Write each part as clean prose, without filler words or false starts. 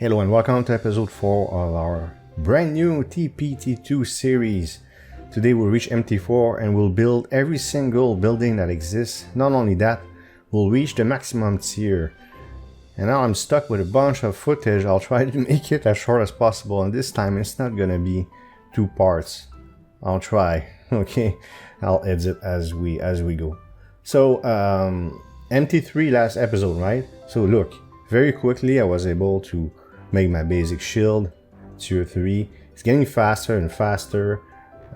Hello and welcome to episode 4 of our brand new TPT2 series. Today we'll reach MT4 and we'll build every single building that exists. Not only that, we'll reach the maximum tier. And now I'm stuck with a bunch of footage. I'll try to make it as short as possible, and this time it's not gonna be 2 parts. I'll try, okay? I'll edit as we go. So MT3 last episode, right? So look, very quickly I was able to make my basic shield, tier 3. It's getting faster and faster.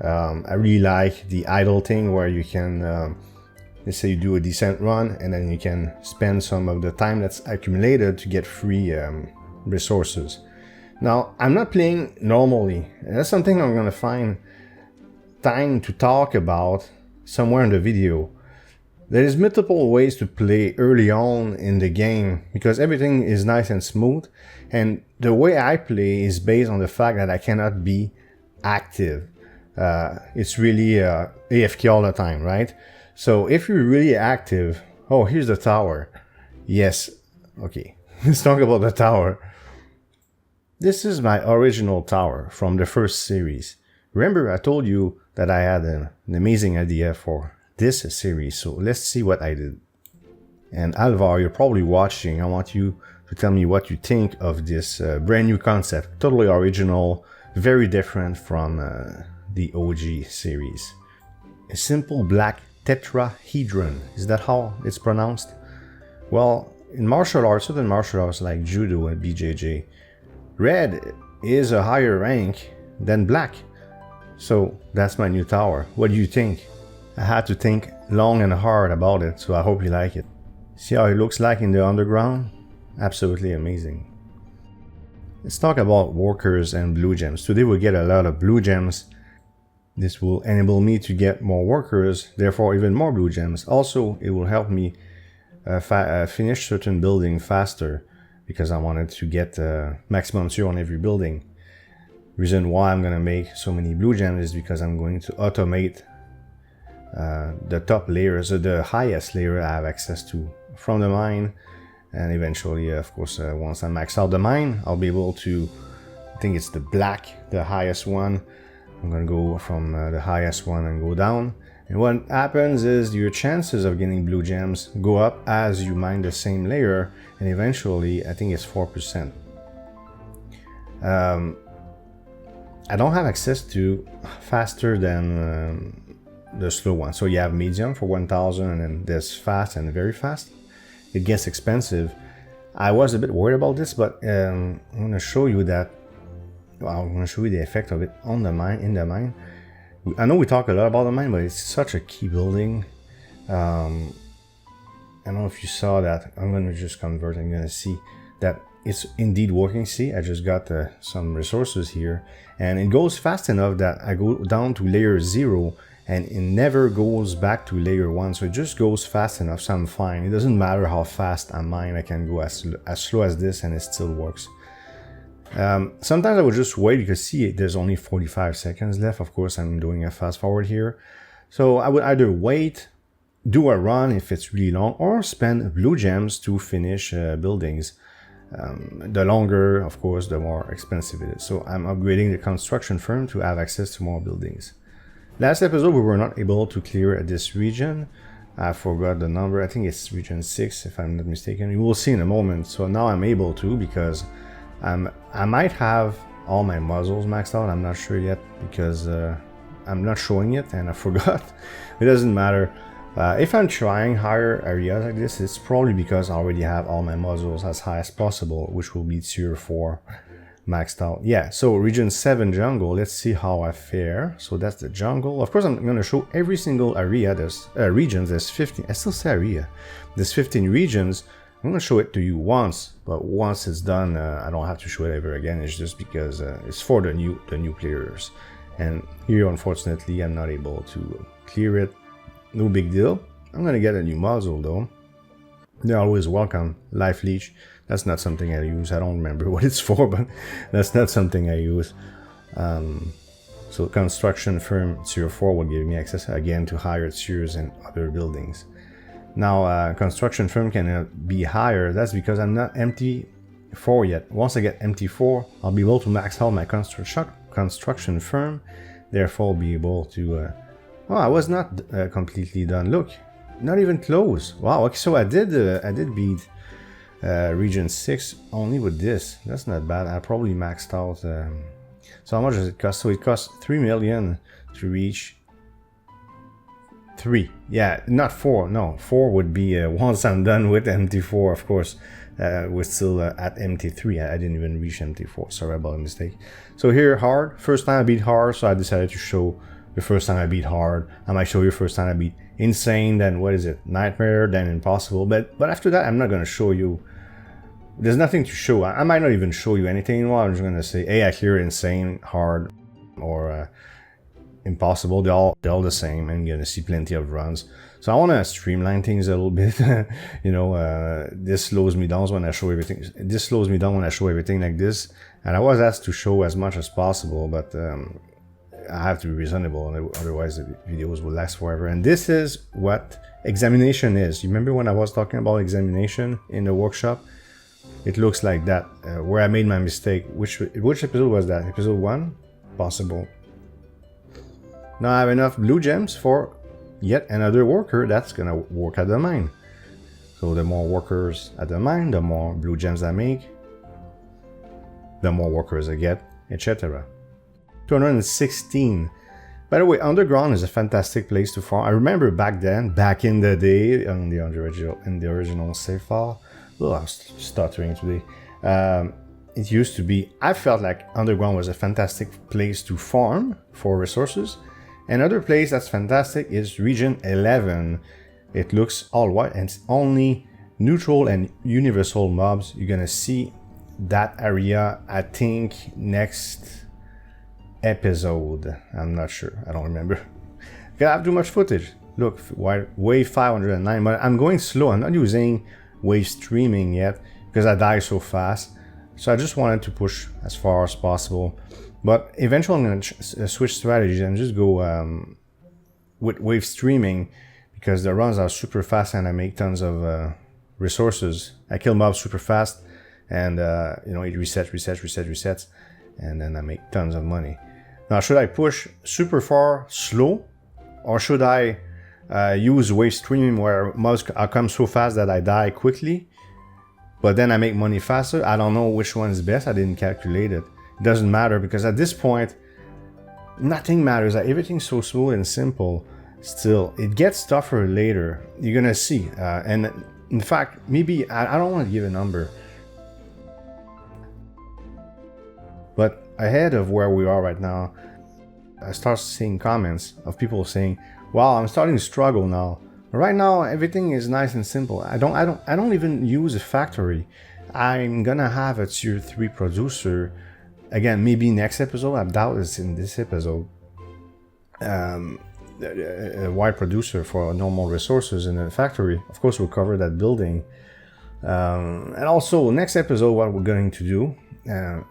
I really like the idle thing where you can, let's say you do a decent run and then you can spend some of the time that's accumulated to get free resources. Now, I'm not playing normally, and that's something I'm gonna find time to talk about somewhere in the video. There's multiple ways to play early on in the game because everything is nice and smooth, and the way I play is based on the fact that I cannot be active. It's really AFK all the time, right? So if you're really active, oh, here's the tower. Yes, okay, let's talk about the tower. This is my original tower from the first series. Remember I told you that I had an amazing idea for this series, so let's see what I did. And Alvar, you're probably watching. I want you to tell me what you think of this brand new concept. Totally original, very different from the OG series. A simple black tetrahedron. Is that how it's pronounced? Well, in martial arts, certain martial arts like judo and BJJ, red is a higher rank than black. So that's my new tower. What do you think? I had to think long and hard about it, so I hope you like it. See how it looks like in the underground? Absolutely amazing. Let's talk about workers and blue gems. Today we'll get a lot of blue gems. This will enable me to get more workers, therefore even more blue gems. Also, it will help me finish certain building faster because I wanted to get maximum tier on every building. Reason why I'm gonna make so many blue gems is because I'm going to automate the top layers, the highest layer I have access to from the mine, and eventually, of course, once I max out the mine, I'll be able to, I think it's the black, the highest one. I'm gonna go from the highest one and go down, and what happens is your chances of getting blue gems go up as you mine the same layer, and eventually I think it's 4%. I don't have access to faster than the slow one. So you have medium for 1000, and then there's fast and very fast. It gets expensive. I was a bit worried about this, but I'm going to show you that. Well, I'm going to show you the effect of it on the mine, in the mine. I know we talk a lot about the mine, but it's such a key building. I don't know if you saw that. I'm going to just convert. I'm going to see that it's indeed working. See, I just got some resources here, and it goes fast enough that I go down to layer 0 and it never goes back to layer 1, so it just goes fast enough, so I'm fine. It doesn't matter how fast I mine, I can go as slow as this and it still works. Sometimes I would just wait because see, there's only 45 seconds left. Of course, I'm doing a fast forward here. So I would either wait, do a run if it's really long, or spend blue gems to finish buildings. The longer, of course, the more expensive it is. So I'm upgrading the construction firm to have access to more buildings. Last episode, we were not able to clear this region. I forgot the number. I think it's region 6, if I'm not mistaken. You will see in a moment. So now I'm able to, because I might have all my muzzles maxed out. I'm not sure yet because I'm not showing it and I forgot. It doesn't matter. If I'm trying higher areas like this, it's probably because I already have all my muzzles as high as possible, which will be tier 4 maxed out. Yeah, so region 7 jungle. Let's see how I fare. So that's the jungle. Of course, I'm going to show every single area. There's regions. There's 15. I still say area. There's 15 regions. I'm going to show it to you once, but once it's done, I don't have to show it ever again. It's just because it's for the new players. And here, unfortunately, I'm not able to clear it. No big deal. I'm going to get a new muzzle though. They're always welcome. Life leech. That's not something I use. I don't remember what it's for, but that's not something I use. So construction firm tier 4 will give me access again to higher tiers and other buildings. Now construction firm can be higher. That's because I'm not MT4 yet. Once I get MT4, I'll be able to max out my construction firm. Therefore, I'll be able to... oh, I was not completely done. Look, not even close. Wow, okay, so I did beat region 6 only with this. That's not bad. I probably maxed out... so how much does it cost? So it costs 3 million to reach 3. Yeah, not 4. No, 4 would be once I'm done with MT4, of course. We're still at MT3. I didn't even reach MT4. Sorry about the mistake. So here, hard. First time I beat hard, so I decided to show the first time I beat hard. I might show you first time I beat insane, then what is it? Nightmare, then impossible. But after that, I'm not going to show you. There's nothing to show. I might not even show you anything anymore. I'm just going to say, hey, I cleared insane, hard, or impossible. They're all the same, and you're going to see plenty of runs. So I want to streamline things a little bit. You know, this slows me down when I show everything. This slows me down when I show everything like this. And I was asked to show as much as possible, but I have to be reasonable, otherwise the videos will last forever. And this is what examination is. You remember when I was talking about examination in the workshop? It looks like that, where I made my mistake. Which episode was that? Episode 1? Possible. Now I have enough blue gems for yet another worker that's gonna work at the mine. So the more workers at the mine, the more blue gems I make, the more workers I get, etc. 216. By the way, underground is a fantastic place to farm. I remember back then, back in the day, in the original save file. Oh, I'm stuttering today. It used to be, I felt like underground was a fantastic place to farm for resources. Another place that's fantastic is region 11. It looks all white and it's only neutral and universal mobs. You're gonna see that area, I think, next episode. I'm not sure, I don't remember. I have too much footage. Look, wave 509, but I'm going slow. I'm not using wave streaming yet because I die so fast. So I just wanted to push as far as possible. But eventually I'm going to switch strategies and just go with wave streaming because the runs are super fast and I make tons of resources. I kill mobs super fast and you know, it resets, and then I make tons of money. Now, should I push super far slow, or should I use wave streaming where mobs come so fast that I die quickly, but then I make money faster? I don't know which one is best. I didn't calculate it. It doesn't matter because at this point, nothing matters. Everything's so smooth and simple. Still, it gets tougher later. You're gonna see. And in fact, maybe I don't want to give a number, but ahead of where we are right now, I start seeing comments of people saying, "Wow, I'm starting to struggle now. Right now, everything is nice and simple. I don't even use a factory. I'm gonna have a tier 3 producer." Again, maybe next episode. I doubt it's in this episode. A wide producer for normal resources in a factory. Of course, we'll cover that building. And also, next episode, what we're going to do.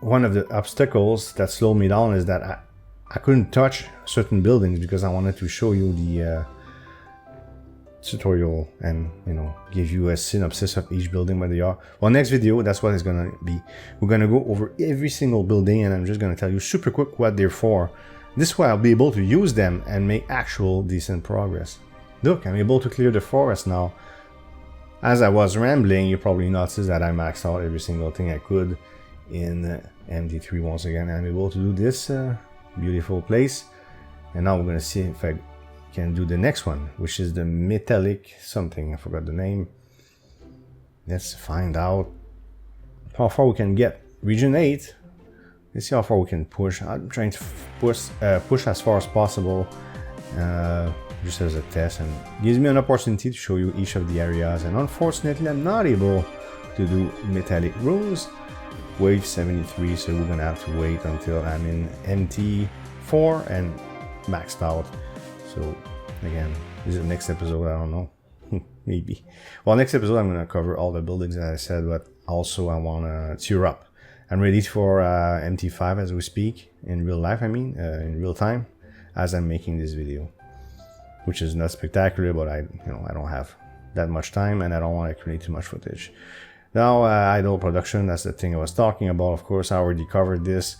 One of the obstacles that slowed me down is that I couldn't touch certain buildings because I wanted to show you the tutorial and, you know, give you a synopsis of each building where they are. Well, next video, that's what it's gonna be. We're gonna go over every single building and I'm just gonna tell you super quick what they're for. This way I'll be able to use them and make actual decent progress. Look, I'm able to clear the forest now. As I was rambling, you probably noticed that I maxed out every single thing I could in MT3 once again. I'm able to do this beautiful place. And now we're gonna see if I can do the next one, which is the metallic something. I forgot the name. Let's find out how far we can get. Region 8. Let's see how far we can push. I'm trying to push as far as possible, just as a test, and gives me an opportunity to show you each of the areas. And unfortunately, I'm not able to do metallic rooms. Wave 73, so we're gonna have to wait until I'm in MT4 and maxed out. So again, is it next episode? I don't know. Maybe. Well, next episode I'm gonna cover all the buildings as I said, but also I wanna tier up. I'm ready for MT5 as we speak, in real life. I mean, in real time, as I'm making this video, which is not spectacular, but I don't have that much time, and I don't want to create too much footage. Now idle production, that's the thing I was talking about. Of course, I already covered this.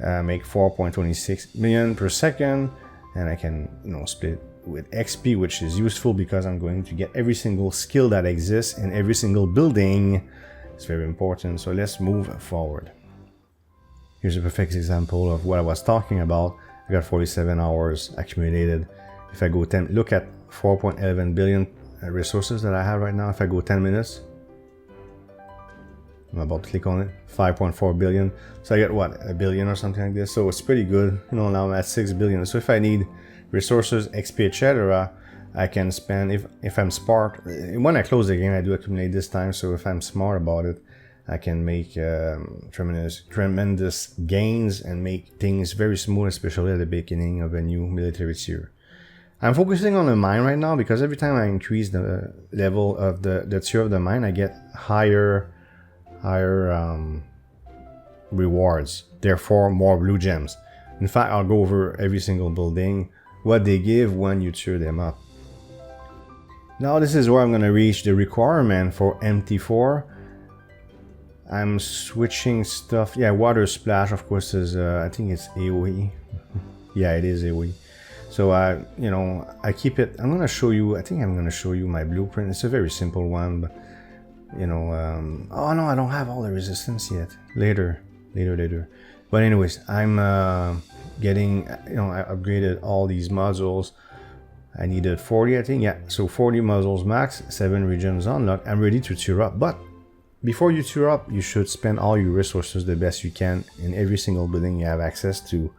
Make 4.26 million per second, and I can split it with XP, which is useful because I'm going to get every single skill that exists in every single building. It's very important. So let's move forward. Here's a perfect example of what I was talking about. I got 47 hours accumulated. If I go 10, look at 4.11 billion resources that I have right now. If I go 10 minutes, I'm about to click on it, 5.4 billion. So I get what, a billion or something like this. So it's pretty good. Now I'm at 6 billion. So if I need resources, XP, etc., I can spend, if I'm smart. When I close the game, I do accumulate this time. So if I'm smart about it, I can make tremendous gains and make things very smooth, especially at the beginning of a new military tier. I'm focusing on the mine right now because every time I increase the level of the tier of the mine, I get higher rewards, therefore more blue gems. In fact, I'll go over every single building, what they give when you tier them up. Now this is where I'm going to reach the requirement for MT4. I'm switching stuff. Yeah, water splash, of course, is I think it's AoE. Yeah, it is AoE. So I keep it. I'm going to show you, I think I'm going to show you my blueprint. It's a very simple one, but oh no, I don't have all the resistance yet. Later. But anyways, I'm getting, I upgraded all these modules. I needed 40, I think. Yeah, so 40 modules max, 7 regions unlocked. I'm ready to tier up. But before you tier up, you should spend all your resources the best you can in every single building you have access to,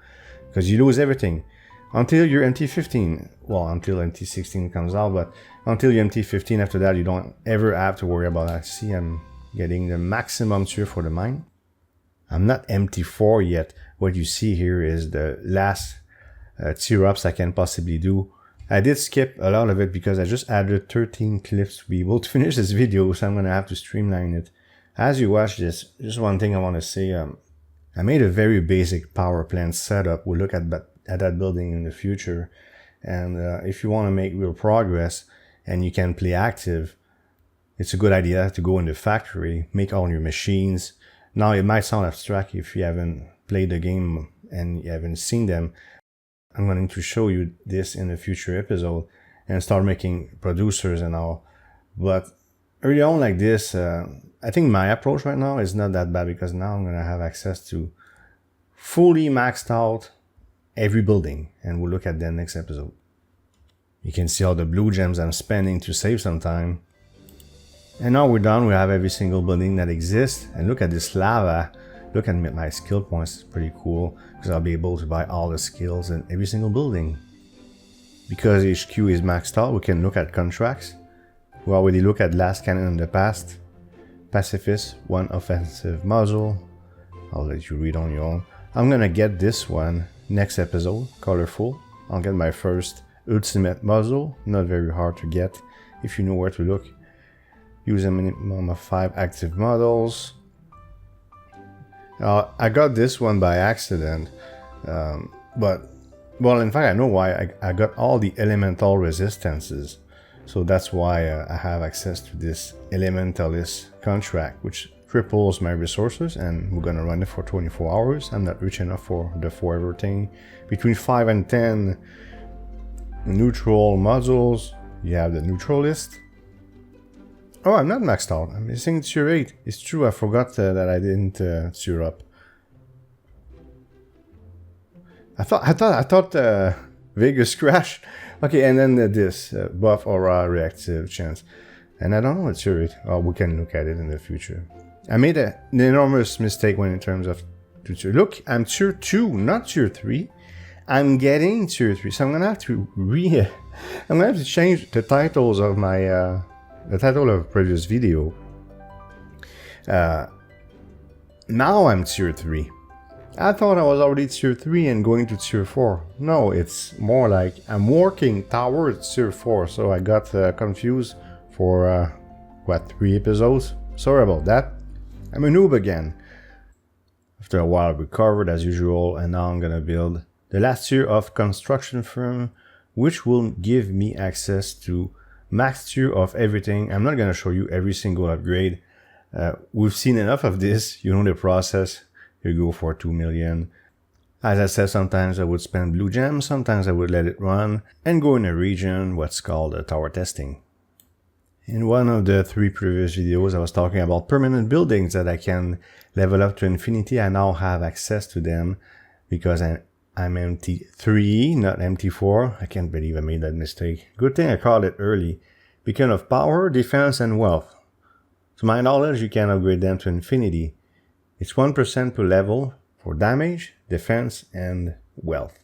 because you lose everything until your MT15. Well, until MT16 comes out, but until your MT15, after that, you don't ever have to worry about that. See, I'm getting the maximum tier for the mine. I'm not MT4 yet. What you see here is the last tier ups I can possibly do. I did skip a lot of it because I just added 13 clips to be able to finish this video, so I'm going to have to streamline it. As you watch this, just one thing I want to say. I made a very basic power plant setup. We'll look at that building in the future. And if you want to make real progress and you can play active, it's a good idea to go in the factory, make all your machines. Now, it might sound abstract if you haven't played the game and you haven't seen them. I'm going to show you this in a future episode and start making producers and all. But early on like this, I think my approach right now is not that bad because now I'm going to have access to fully maxed out every building, and we'll look at that next episode. You can see all the blue gems I'm spending to save some time. And now we're done. We have every single building that exists. And look at this lava. Look at my skill points. It's pretty cool because I'll be able to buy all the skills in every single building. Because HQ is maxed out, we can look at contracts. We already look at last cannon in the past. Pacifist, 1 offensive module. I'll let you read on your own. I'm gonna get this one next episode, colorful. I'll get my first ultimate module. Not very hard to get if you know where to look. Use a minimum of 5 active models. I got this one by accident, but well, in fact, I know why. I got all the elemental resistances, so that's why I have access to this elementalist contract, which triples my resources, and we're gonna run it for 24 hours. I'm not rich enough for the forever thing. Between 5 and 10 neutral modules, you have the neutralist. Oh, I'm not maxed out. I'm missing tier 8. It's true, I forgot that I didn't tier up. I thought Vegas crashed. Okay, and then this buff aura reactive chance. And I don't know what tier 8. Oh, we can look at it in the future. I made an enormous mistake when in terms of tier. Look, I'm tier 2, not tier 3. I'm getting tier 3, so I'm gonna have to change the titles of my the title of a previous video. Now I'm tier 3. I thought I was already tier 3 and going to tier 4. No, it's more like I'm working towards tier 4. So I got confused for, 3 episodes? Sorry about that. I'm a noob again. After a while I recovered as usual, and now I'm gonna build the last tier of construction firm, which will give me access to max tier of everything. I'm not gonna show you every single upgrade. We've seen enough of this. You know the process. You go for 2 million. As I said, sometimes I would spend blue gems, sometimes I would let it run and go in a region, what's called tower testing. In one of the 3 previous videos, I was talking about permanent buildings that I can level up to infinity. I now have access to them because I'm MT3, not MT4. I can't believe I made that mistake. Good thing I called it early. Because of power, defense, and wealth. To my knowledge, you can upgrade them to infinity. It's 1% per level for damage, defense, and wealth.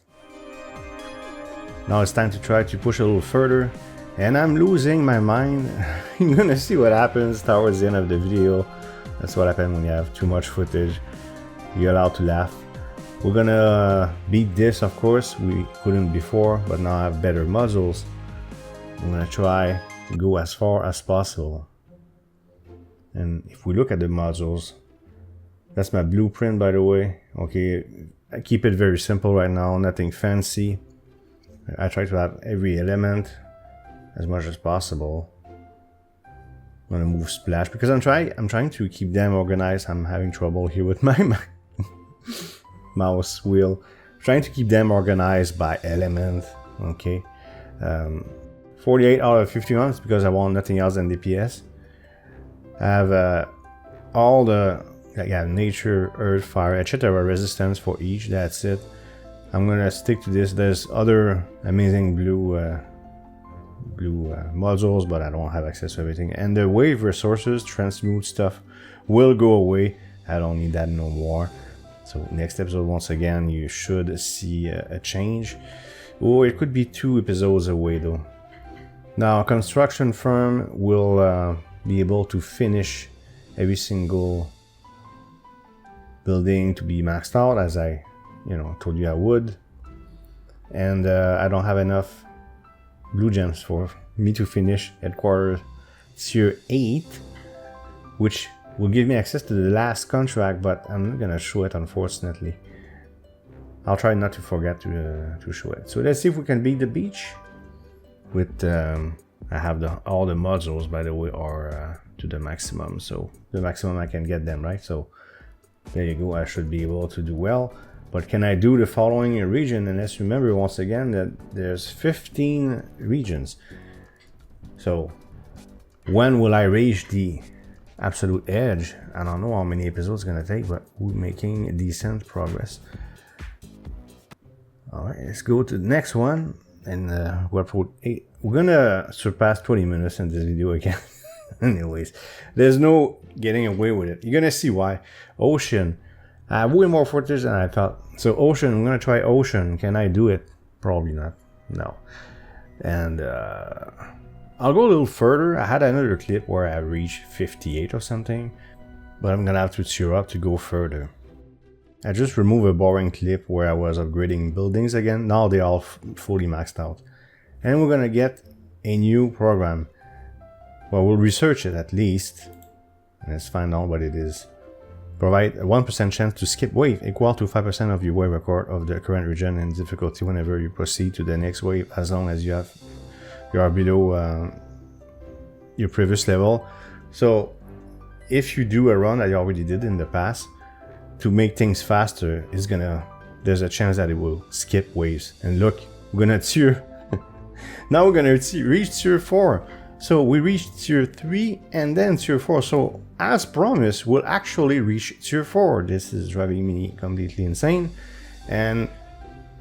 Now it's time to try to push a little further. And I'm losing my mind. You're gonna see what happens towards the end of the video. That's what happens when you have too much footage. You're allowed to laugh. We're gonna beat this, of course. We couldn't before, but now I have better muzzles. I'm gonna try to go as far as possible. And if we look at the muzzles, that's my blueprint, by the way. Okay, I keep it very simple right now, nothing fancy. I try to have every element as much as possible. I'm gonna move splash because I'm trying to keep them organized. I'm having trouble here with my mouse wheel. I'm trying to keep them organized by element. Okay, 48 out of 51 is because I want nothing else than DPS. I have all the nature, earth, fire, etc. resistance for each. That's it. I'm gonna stick to this. There's other amazing blue modules, but I don't have access to everything. And the wave resources, transmute stuff, will go away. I don't need that no more. So next episode, once again, you should see a change. Oh, it could be 2 episodes away though. Now, construction firm will be able to finish every single building to be maxed out, as I told you I would. And I don't have enough blue gems for me to finish headquarters tier 8, which will give me access to the last contract, but I'm not gonna show it, unfortunately. I'll try not to forget to show it. So let's see if we can beat the beach with I have all the modules, by the way, are to the maximum, so the maximum I can get them, right? So there you go. I should be able to do well. But can I do the following region? And let's remember once again that there's 15 regions. So when will I reach the absolute edge? I don't know how many episodes it's gonna take, but we're making decent progress. All right, let's go to the next one. And we're gonna surpass 20 minutes in this video again. Anyways, there's no getting away with it. You're gonna see why. Ocean. I have way more footage than I thought. So ocean, I'm gonna try ocean. Can I do it? Probably not. No. And I'll go a little further. I had another clip where I reached 58 or something, but I'm gonna have to cheer up to go further. I just removed a boring clip where I was upgrading buildings again. Now they're all fully maxed out. And we're gonna get a new program. Well, we'll research it at least. And let's find out what it is. Provide a 1% chance to skip wave, equal to 5% of your wave record of the current region and difficulty whenever you proceed to the next wave, as long as you are below your previous level. So if you do a run that you already did in the past, to make things faster, there's a chance that it will skip waves. And look, we're gonna tier. Now we're gonna reach tier 4. So we reached tier 3 and then tier 4. So as promised, we'll actually reach tier 4. This is driving me completely insane. And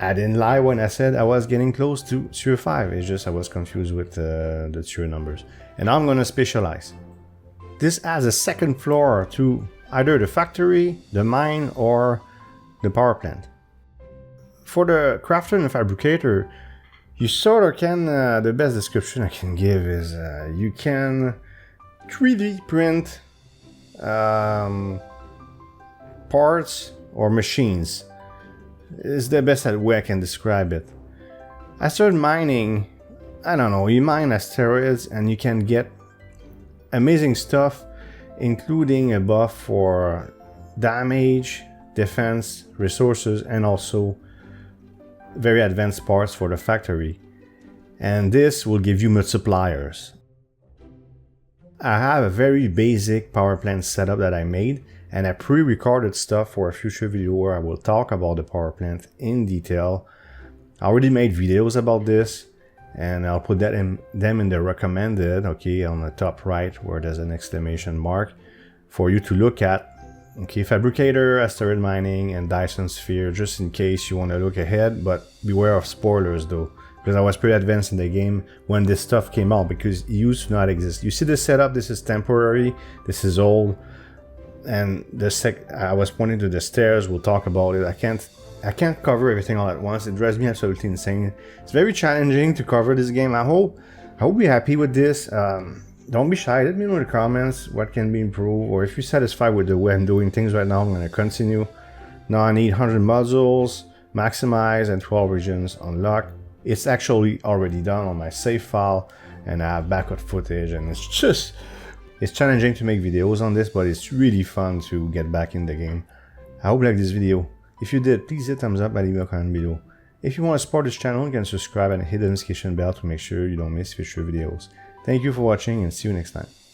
I didn't lie when I said I was getting close to tier 5. It's just I was confused with the tier numbers. And now I'm gonna specialize. This adds a second floor to either the factory, the mine, or the power plant. For the crafter and fabricator, you sort of can, the best description I can give is you can 3D print parts or machines. Is the best way I can describe it. I started mining, I don't know, you mine asteroids and you can get amazing stuff, including a buff for damage, defense, resources, and also very advanced parts for the factory. And this will give you multipliers. I have a very basic power plant setup that I made, and I pre-recorded stuff for a future video where I will talk about the power plant in detail. I already made videos about this, and I'll put them in the recommended, okay, on the top right where there's an exclamation mark for you to look at. Okay, Fabricator, Asteroid Mining, and Dyson Sphere, just in case you want to look ahead, but beware of spoilers though, because I was pretty advanced in the game when this stuff came out, because it used to not exist. You see the setup, this is temporary, this is old, and I was pointing to the stairs, we'll talk about it. I can't cover everything all at once, it drives me absolutely insane. It's very challenging to cover this game. I hope you're happy with this. Don't be shy, let me know in the comments what can be improved, or if you're satisfied with the way I'm doing things right now. I'm going to continue. Now I need 100 modules, maximize, and 12 regions unlocked. It's actually already done on my save file, and I have backup footage, and it's challenging to make videos on this, but it's really fun to get back in the game. I hope you liked this video. If you did, please hit thumbs up and leave a comment below. If you want to support this channel, you can subscribe and hit the notification bell to make sure you don't miss future videos. Thank you for watching, and see you next time.